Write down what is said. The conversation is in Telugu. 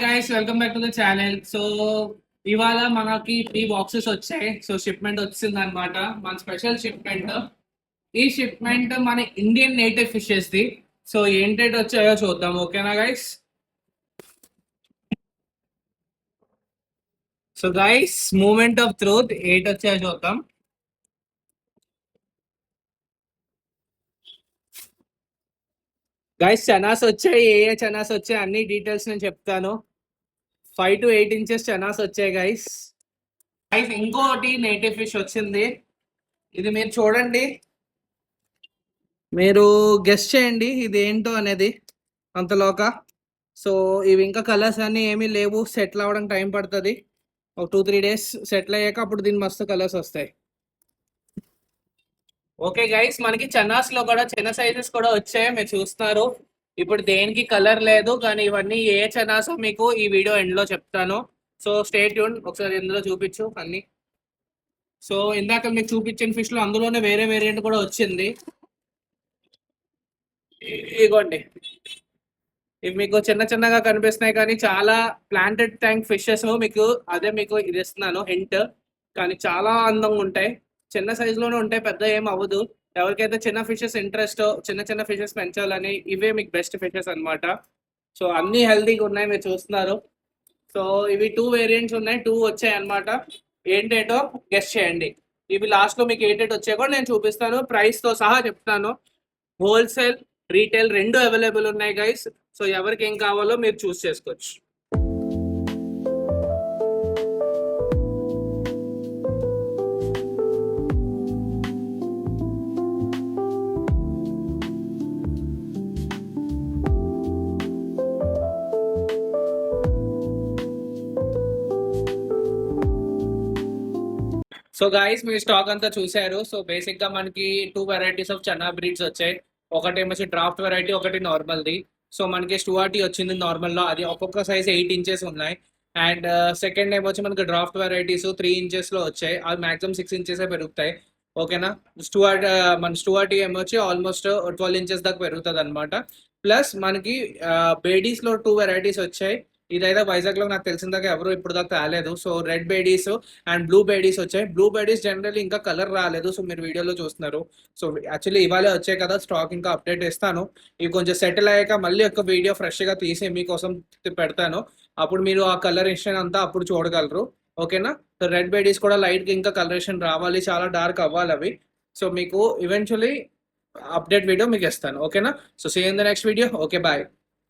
Guys welcome back to the channel. So ఇవాళ మనకి 3 బాక్సెస్ వచ్చాయి. సో షిప్మెంట్ వచ్చింది అనమాట, మన స్పెషల్ షిప్మెంట్. ఈ షిప్మెంట్ మన ఇండియన్ నేటివ్ ఫిషెస్ ది. సో ఏంటంటే వచ్చాయో చూద్దాం, ఓకేనా guys? So guys, moment of truth, 8 వచ్చాయో చూద్దాం. గైస్ చనాస్ వచ్చాయి, ఏ చనాస్ వచ్చాయి అన్ని డీటెయిల్స్ నేను చెప్తాను. 5 to 8 ఇంచెస్ చనాస్ వచ్చాయి గైస్. గైస్ ఇంకోటి నేటివ్ ఫిష్ వచ్చింది, ఇది మీరు చూడండి. మీరు గెస్ట్ చేయండి ఇది ఏంటో అనేది అంతలోక. సో ఇవి ఇంకా కలర్స్ అన్నీ ఏమీ లేవు, సెటిల్ అవ్వడం టైం పడుతుంది. ఒక 2-3 డేస్ సెటిల్ అయ్యాక అప్పుడు దీని మస్తు కలర్స్ వస్తాయి. ఓకే గైస్, మనకి చనాస్ లో కూడా చిన్న సైజెస్ కూడా వచ్చాయి, మీరు చూస్తున్నారు. ఇప్పుడు దేనికి కలర్ లేదు, కానీ ఇవన్నీ ఏ చనాసో మీకు ఈ వీడియో ఎండ్ లో చెప్తాను. So stay tune. ఒకసారి ఇందులో చూపించు అన్ని. సో ఇందాక మీకు చూపించిన ఫిష్ లో అందులోనే వేరే వేరియంట్ కూడా వచ్చింది. ఇగోండి, ఇవి మీకు చిన్న చిన్నగా కనిపిస్తున్నాయి కానీ చాలా ప్లాంటెడ్ ట్యాంక్ ఫిషెస్. మీకు అదే మీకు ఇది ఇస్తున్నాను హింట్. కానీ చాలా అందంగా ఉంటాయి, చిన్న సైజులోనే ఉంటాయి, పెద్ద ఏం అవ్వదు. ఎవరికైతే చిన్న ఫిషెస్ ఇంట్రెస్ట్, చిన్న చిన్న ఫిషెస్ పెంచాలని, ఇవే మీకు బెస్ట్ ఫిషెస్ అనమాట. సో అన్ని హెల్తీగా ఉన్నాయి, మీరు చూస్తున్నారు. సో ఇవి 2 వేరియంట్స్ ఉన్నాయి, 2 వచ్చాయి అనమాట. ఏంటేటో గెస్ట్ చేయండి. ఇవి లాస్ట్ లో మీకు ఏంటేటో వచ్చాయి కూడా నేను చూపిస్తాను, ప్రైస్ తో సహా చెప్తాను. హోల్సేల్, రీటైల్ రెండు అవైలబుల్ ఉన్నాయి గైస్. సో ఎవరికి ఏం కావాలో మీరు చూస్ చేసుకోవచ్చు. సో గాయస్, మీరు స్టాక్ అంతా చూసారు. సో బేసిక్ గా మనకి 2 వెరైటీస్ ఆఫ్ చనా బ్రీడ్స్ వచ్చాయి. ఒకటి ఏమో డ్రాఫ్ట్ వెరైటీ, ఒకటి నార్మల్ ది. సో మనకి స్టువార్టీ వచ్చింది నార్మల్ లో, అది ఒక్కొక్క సైజ్ 8 ఇంచెస్ ఉన్నాయి. అండ్ సెకండ్ ఏమొచ్చి మనకి డ్రాఫ్ట్ వెరైటీస్ 3 ఇంచెస్ లో వచ్చాయి, అవి మాక్సిమం 6 ఇంచెస్ పెరుగుతాయి. ఓకేనా? మన స్టువార్టీ ఏమొచ్చి ఆల్మోస్ట్ 12 ఇంచెస్ దాకా పెరుగుతుంది అనమాట. ప్లస్ మనకి బేడీస్ లో 2 వెరైటీస్ వచ్చాయి. ఇదైతే వైజాగ్ లో నాకు తెలిసిన దాకా ఎవరు ఇప్పుడు దాకా రాలేదు. సో రెడ్ బేడీస్ అండ్ బ్లూ బేడీస్ వచ్చాయి. బ్లూ బేడీస్ జనరల్లీ ఇంకా కలర్ రాలేదు, సో మీరు వీడియోలో చూస్తున్నారు. సో యాక్చువల్లీ ఇవాళ వచ్చాయి కదా, స్టాక్ ఇంకా అప్డేట్ ఇస్తాను. ఇవి కొంచెం సెటిల్ అయ్యాక మళ్ళీ ఒక వీడియో ఫ్రెష్ గా తీసి మీకోసం పెడతాను. అప్పుడు మీరు ఆ కలరేషన్ అంతా అప్పుడు చూడగలరు. ఓకేనా? సో రెడ్ బేడీస్ కూడా లైట్ గా ఇంకా కలరేషన్ రావాలి, చాలా డార్క్ అవ్వాలి అవి. సో మీకు ఈవెన్చువల్లీ అప్డేట్ వీడియో మీకు ఇస్తాను. ఓకేనా? So see in the next video. Okay, bye.